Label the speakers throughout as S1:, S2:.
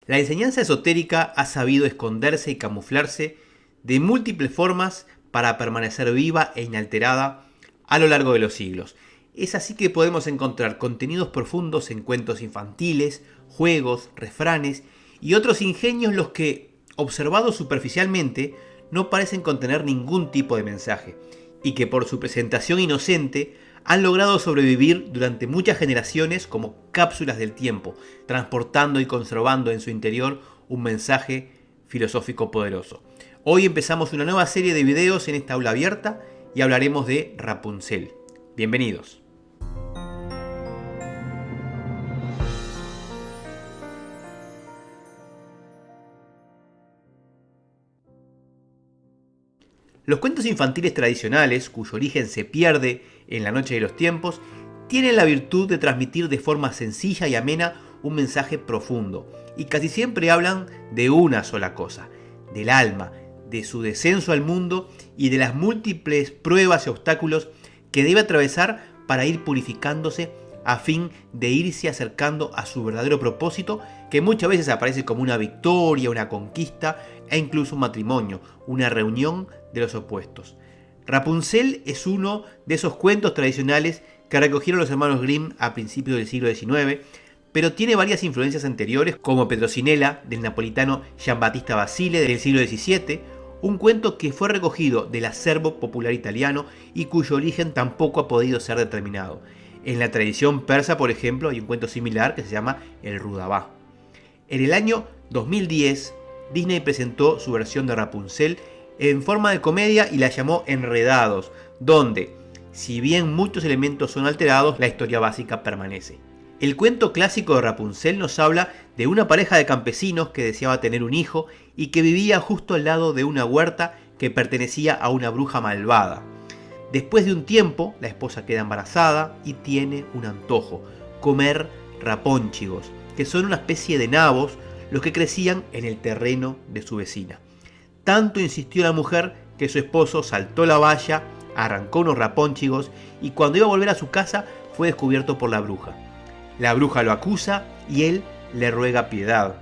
S1: La enseñanza esotérica ha sabido esconderse y camuflarse de múltiples formas para permanecer viva e inalterada a lo largo de los siglos. Es así que podemos encontrar contenidos profundos en cuentos infantiles, juegos, refranes y otros ingenios los que, observados superficialmente, no parecen contener ningún tipo de mensaje, y que por su presentación inocente han logrado sobrevivir durante muchas generaciones como cápsulas del tiempo, transportando y conservando en su interior un mensaje filosófico poderoso. Hoy empezamos una nueva serie de videos en esta aula abierta y hablaremos de Rapunzel. Bienvenidos. Los cuentos infantiles tradicionales, cuyo origen se pierde en la noche de los tiempos, tienen la virtud de transmitir de forma sencilla y amena un mensaje profundo, y casi siempre hablan de una sola cosa, del alma, de su descenso al mundo y de las múltiples pruebas y obstáculos que debe atravesar para ir purificándose a fin de irse acercando a su verdadero propósito, que muchas veces aparece como una victoria, una conquista e incluso un matrimonio, una reunión de los opuestos. Rapunzel es uno de esos cuentos tradicionales que recogieron los hermanos Grimm a principios del siglo XIX, pero tiene varias influencias anteriores, como Petrocinella, del napolitano Giambattista Basile del siglo XVII, un cuento que fue recogido del acervo popular italiano y cuyo origen tampoco ha podido ser determinado. En la tradición persa, por ejemplo, hay un cuento similar que se llama El Rudabá. En el año 2010, Disney presentó su versión de Rapunzel en forma de comedia y la llamó Enredados, donde, si bien muchos elementos son alterados, la historia básica permanece. El cuento clásico de Rapunzel nos habla de una pareja de campesinos que deseaba tener un hijo y que vivía justo al lado de una huerta que pertenecía a una bruja malvada. Después de un tiempo, la esposa queda embarazada y tiene un antojo: comer rapónchigos, que son una especie de nabos, los que crecían en el terreno de su vecina. Tanto insistió la mujer que su esposo saltó la valla, arrancó unos rapónchigos y cuando iba a volver a su casa fue descubierto por la bruja. La bruja lo acusa y él le ruega piedad.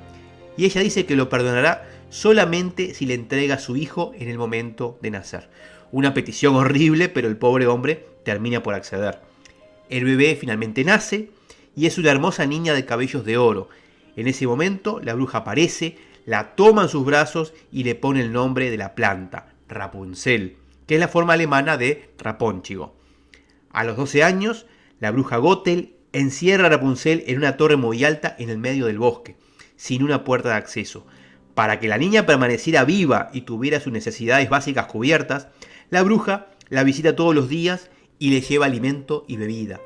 S1: Y ella dice que lo perdonará solamente si le entrega a su hijo en el momento de nacer. Una petición horrible, pero el pobre hombre termina por acceder. El bebé finalmente nace y es una hermosa niña de cabellos de oro. En ese momento la bruja aparece, la toma en sus brazos y le pone el nombre de la planta, Rapunzel, que es la forma alemana de rapónchigo. A los 12 años, la bruja Gothel encierra a Rapunzel en una torre muy alta en el medio del bosque, sin una puerta de acceso. Para que la niña permaneciera viva y tuviera sus necesidades básicas cubiertas, la bruja la visita todos los días y le lleva alimento y bebida.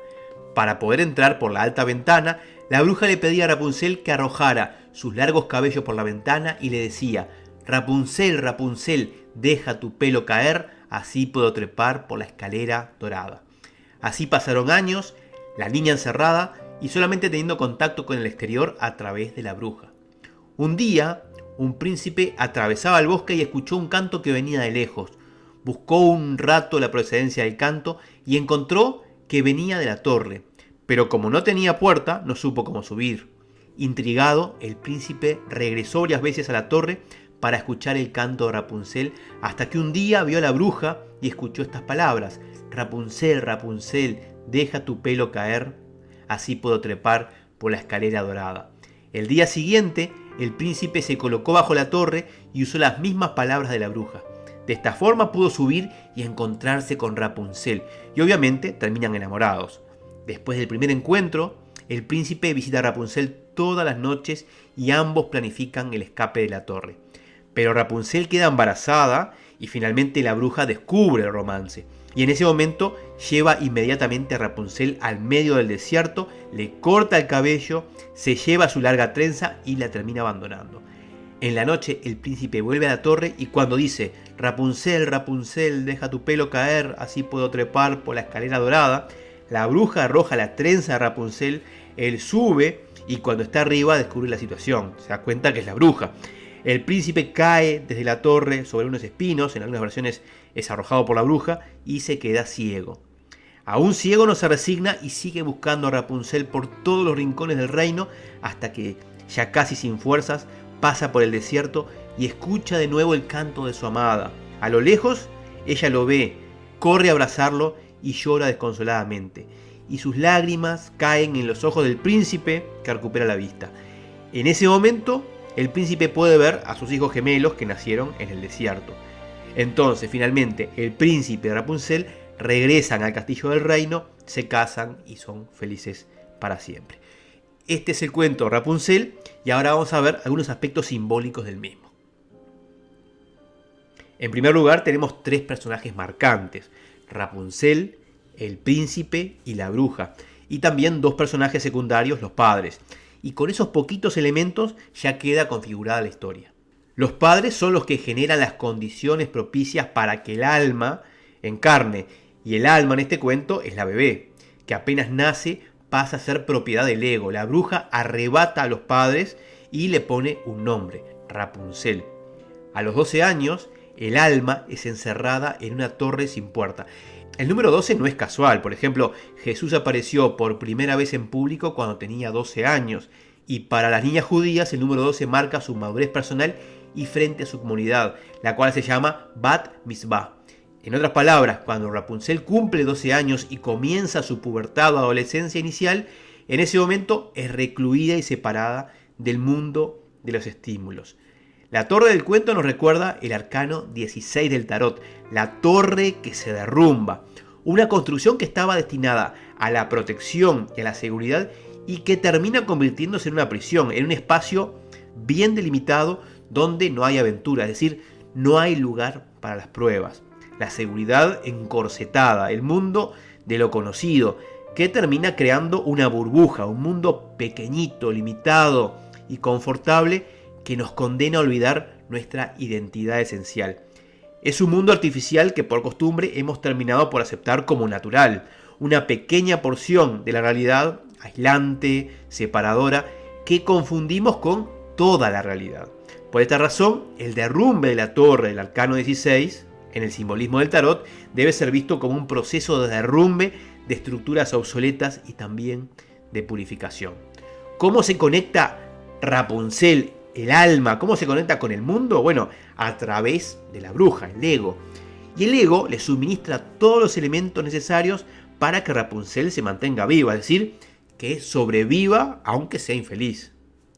S1: Para poder entrar por la alta ventana, la bruja le pedía a Rapunzel que arrojara sus largos cabellos por la ventana y le decía: Rapunzel, Rapunzel, deja tu pelo caer, así puedo trepar por la escalera dorada. Así pasaron años, la niña encerrada y solamente teniendo contacto con el exterior a través de la bruja. Un día, un príncipe atravesaba el bosque y escuchó un canto que venía de lejos. Buscó un rato la procedencia del canto y encontró que venía de la torre, pero como no tenía puerta, no supo cómo subir. Intrigado, el príncipe regresó varias veces a la torre para escuchar el canto de Rapunzel, hasta que un día vio a la bruja y escuchó estas palabras: Rapunzel, Rapunzel, deja tu pelo caer, así puedo trepar por la escalera dorada. El día siguiente, el príncipe se colocó bajo la torre y usó las mismas palabras de la bruja. De esta forma pudo subir y encontrarse con Rapunzel, y obviamente terminan enamorados. Después del primer encuentro, el príncipe visita a Rapunzel todas las noches y ambos planifican el escape de la torre. Pero Rapunzel queda embarazada y finalmente la bruja descubre el romance. Y en ese momento lleva inmediatamente a Rapunzel al medio del desierto, le corta el cabello, se lleva su larga trenza y la termina abandonando. En la noche el príncipe vuelve a la torre y cuando dice: Rapunzel, Rapunzel, deja tu pelo caer, así puedo trepar por la escalera dorada, la bruja arroja la trenza a Rapunzel, él sube y cuando está arriba descubre la situación, se da cuenta que es la bruja. El príncipe cae desde la torre sobre unos espinos, en algunas versiones es arrojado por la bruja y se queda ciego. Aún ciego no se resigna y sigue buscando a Rapunzel por todos los rincones del reino hasta que ya casi sin fuerzas, pasa por el desierto y escucha de nuevo el canto de su amada. A lo lejos, ella lo ve, corre a abrazarlo y llora desconsoladamente. Y sus lágrimas caen en los ojos del príncipe, que recupera la vista. En ese momento, el príncipe puede ver a sus hijos gemelos que nacieron en el desierto. Entonces, finalmente, el príncipe y Rapunzel regresan al castillo del reino, se casan y son felices para siempre. Este es el cuento Rapunzel y ahora vamos a ver algunos aspectos simbólicos del mismo. En primer lugar, tenemos tres personajes marcantes: Rapunzel, el príncipe y la bruja, y también dos personajes secundarios, los padres. Y con esos poquitos elementos ya queda configurada la historia. Los padres son los que generan las condiciones propicias para que el alma encarne, y el alma en este cuento es la bebé, que apenas nace pasa a ser propiedad del ego. La bruja arrebata a los padres y le pone un nombre, Rapunzel. A los 12 años, el alma es encerrada en una torre sin puerta. El número 12 no es casual. Por ejemplo, Jesús apareció por primera vez en público cuando tenía 12 años. Y para las niñas judías, el número 12 marca su madurez personal y frente a su comunidad, la cual se llama Bat Mitzvah. En otras palabras, cuando Rapunzel cumple 12 años y comienza su pubertad o adolescencia inicial, en ese momento es recluida y separada del mundo de los estímulos. La torre del cuento nos recuerda el arcano 16 del tarot, la torre que se derrumba, una construcción que estaba destinada a la protección y a la seguridad y que termina convirtiéndose en una prisión, en un espacio bien delimitado donde no hay aventura, es decir, no hay lugar para las pruebas. La seguridad encorsetada, el mundo de lo conocido, que termina creando una burbuja, un mundo pequeñito, limitado y confortable que nos condena a olvidar nuestra identidad esencial. Es un mundo artificial que por costumbre hemos terminado por aceptar como natural, una pequeña porción de la realidad aislante, separadora, que confundimos con toda la realidad. Por esta razón, el derrumbe de la torre del arcano 16, en el simbolismo del tarot, debe ser visto como un proceso de derrumbe de estructuras obsoletas y también de purificación. ¿Cómo se conecta Rapunzel, el alma? ¿Cómo se conecta con el mundo? Bueno, a través de la bruja, el ego. Y el ego le suministra todos los elementos necesarios para que Rapunzel se mantenga viva, es decir, que sobreviva aunque sea infeliz.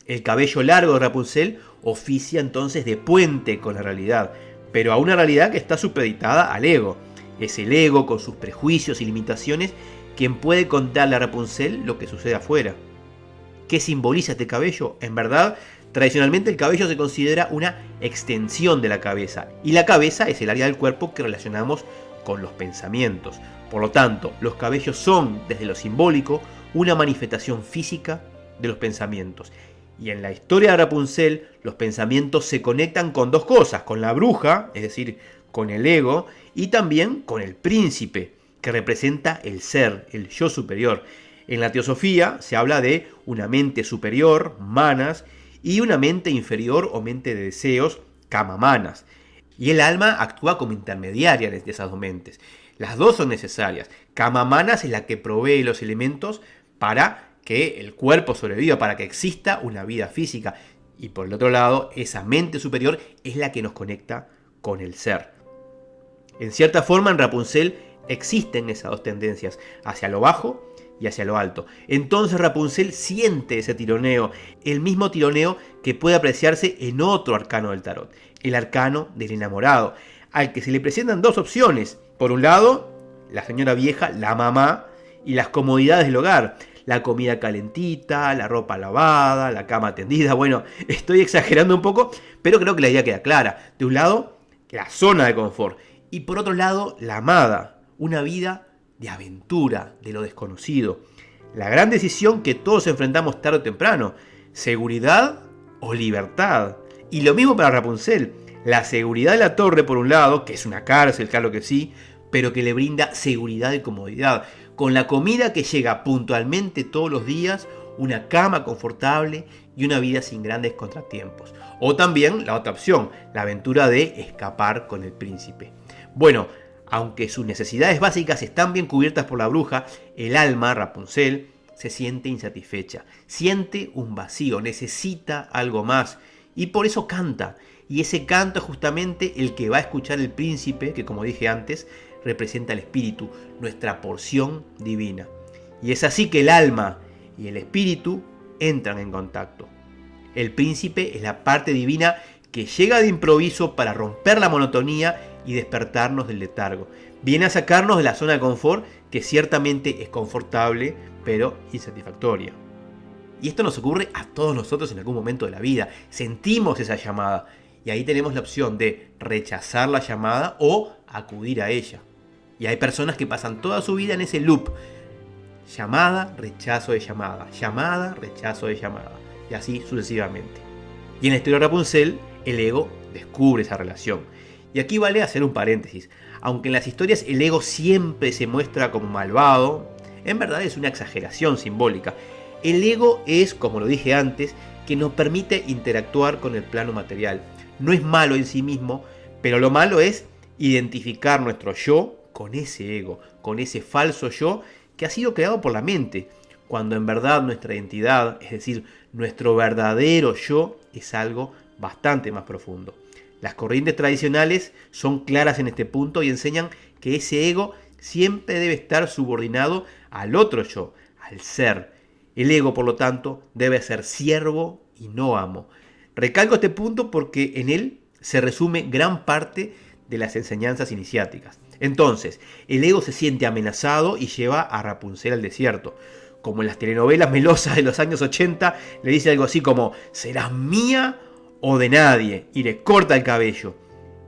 S1: El cabello largo de Rapunzel oficia entonces de puente con la realidad, pero a una realidad que está supeditada al ego. Es el ego, con sus prejuicios y limitaciones, quien puede contarle a Rapunzel lo que sucede afuera. ¿Qué simboliza este cabello? En verdad, tradicionalmente el cabello se considera una extensión de la cabeza, y la cabeza es el área del cuerpo que relacionamos con los pensamientos. Por lo tanto, los cabellos son, desde lo simbólico, una manifestación física de los pensamientos. Y en la historia de Rapunzel, los pensamientos se conectan con dos cosas: con la bruja, es decir, con el ego, y también con el príncipe, que representa el ser, el yo superior. En la teosofía se habla de una mente superior, manas, y una mente inferior o mente de deseos, kama manas. Y el alma actúa como intermediaria de esas dos mentes. Las dos son necesarias. Kama manas es la que provee los elementos para que el cuerpo sobreviva, para que exista una vida física. Y por el otro lado, esa mente superior es la que nos conecta con el ser. En cierta forma, en Rapunzel existen esas dos tendencias, hacia lo bajo y hacia lo alto. Entonces Rapunzel siente ese tironeo, el mismo tironeo que puede apreciarse en otro arcano del tarot, el arcano del enamorado, al que se le presentan dos opciones. Por un lado, la señora vieja, la mamá, y las comodidades del hogar. La comida calentita, la ropa lavada, la cama tendida. Bueno, estoy exagerando un poco, pero creo que la idea queda clara. De un lado, la zona de confort. Y por otro lado, la amada. Una vida de aventura, de lo desconocido. La gran decisión que todos enfrentamos tarde o temprano. Seguridad o libertad. Y lo mismo para Rapunzel. La seguridad de la torre, por un lado, que es una cárcel, claro que sí, pero que le brinda seguridad y comodidad. Con la comida que llega puntualmente todos los días, una cama confortable y una vida sin grandes contratiempos. O también la otra opción, la aventura de escapar con el príncipe. Bueno, aunque sus necesidades básicas están bien cubiertas por la bruja, el alma, Rapunzel, se siente insatisfecha, siente un vacío, necesita algo más y por eso canta. Y ese canto es justamente el que va a escuchar el príncipe, que como dije antes, representa el espíritu, nuestra porción divina. Y es así que el alma y el espíritu entran en contacto. El príncipe es la parte divina que llega de improviso para romper la monotonía y despertarnos del letargo. Viene a sacarnos de la zona de confort que ciertamente es confortable, pero insatisfactoria. Y esto nos ocurre a todos nosotros en algún momento de la vida. Sentimos esa llamada y ahí tenemos la opción de rechazar la llamada o acudir a ella. Y hay personas que pasan toda su vida en ese loop. Llamada, rechazo de llamada, llamada, rechazo de llamada. Y así sucesivamente. Y en la historia de Rapunzel, el ego descubre esa relación. Y aquí vale hacer un paréntesis. Aunque en las historias el ego siempre se muestra como malvado, en verdad es una exageración simbólica. El ego es, como lo dije antes, que nos permite interactuar con el plano material. No es malo en sí mismo, pero lo malo es identificar nuestro yo con ese ego, con ese falso yo que ha sido creado por la mente, cuando en verdad nuestra identidad, es decir, nuestro verdadero yo, es algo bastante más profundo. Las corrientes tradicionales son claras en este punto y enseñan que ese ego siempre debe estar subordinado al otro yo, al ser. El ego, por lo tanto, debe ser siervo y no amo. Recalco este punto porque en él se resume gran parte de las enseñanzas iniciáticas. Entonces, el ego se siente amenazado y lleva a Rapunzel al desierto. Como en las telenovelas melosas de los años 80, le dice algo así como: «¿Serás mía o de nadie?», y le corta el cabello.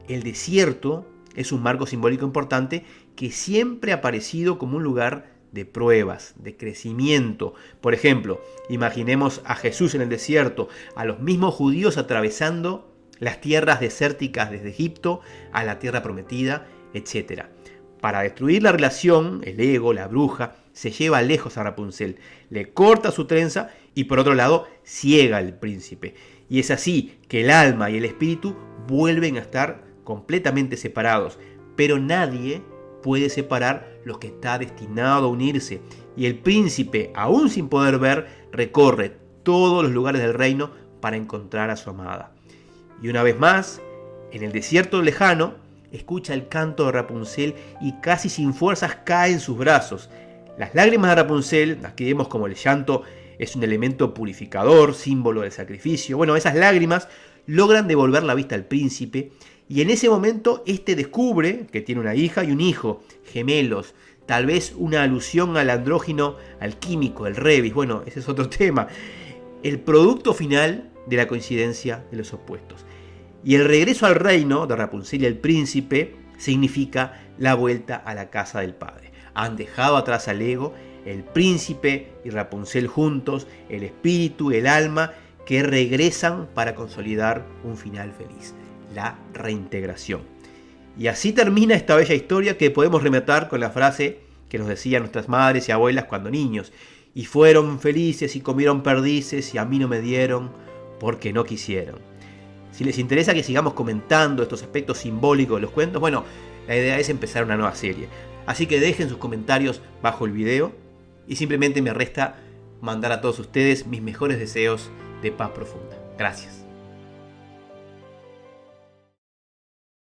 S1: El desierto es un marco simbólico importante que siempre ha aparecido como un lugar de pruebas, de crecimiento. Por ejemplo, imaginemos a Jesús en el desierto, a los mismos judíos atravesando las tierras desérticas desde Egipto a la tierra prometida, etc. Para destruir la relación, el ego, la bruja, se lleva lejos a Rapunzel, le corta su trenza y por otro lado ciega al príncipe. Y es así que el alma y el espíritu vuelven a estar completamente separados, pero nadie puede separar lo que está destinado a unirse. Y el príncipe, aún sin poder ver, recorre todos los lugares del reino para encontrar a su amada. Y una vez más, en el desierto lejano, escucha el canto de Rapunzel y casi sin fuerzas cae en sus brazos. Las lágrimas de Rapunzel, aquí vemos como el llanto es un elemento purificador, símbolo del sacrificio. Bueno, esas lágrimas logran devolver la vista al príncipe y en ese momento este descubre que tiene una hija y un hijo, gemelos, tal vez una alusión al andrógino alquímico, el Rebis. Bueno, ese es otro tema. El producto final de la coincidencia de los opuestos. Y el regreso al reino de Rapunzel y el príncipe significa la vuelta a la casa del padre. Han dejado atrás al ego, el príncipe y Rapunzel juntos, el espíritu y el alma que regresan para consolidar un final feliz, la reintegración. Y así termina esta bella historia que podemos rematar con la frase que nos decían nuestras madres y abuelas cuando niños: «Y fueron felices y comieron perdices y a mí no me dieron porque no quisieron». Si les interesa que sigamos comentando estos aspectos simbólicos de los cuentos, bueno, la idea es empezar una nueva serie. Así que dejen sus comentarios bajo el video y simplemente me resta mandar a todos ustedes mis mejores deseos de paz profunda. Gracias.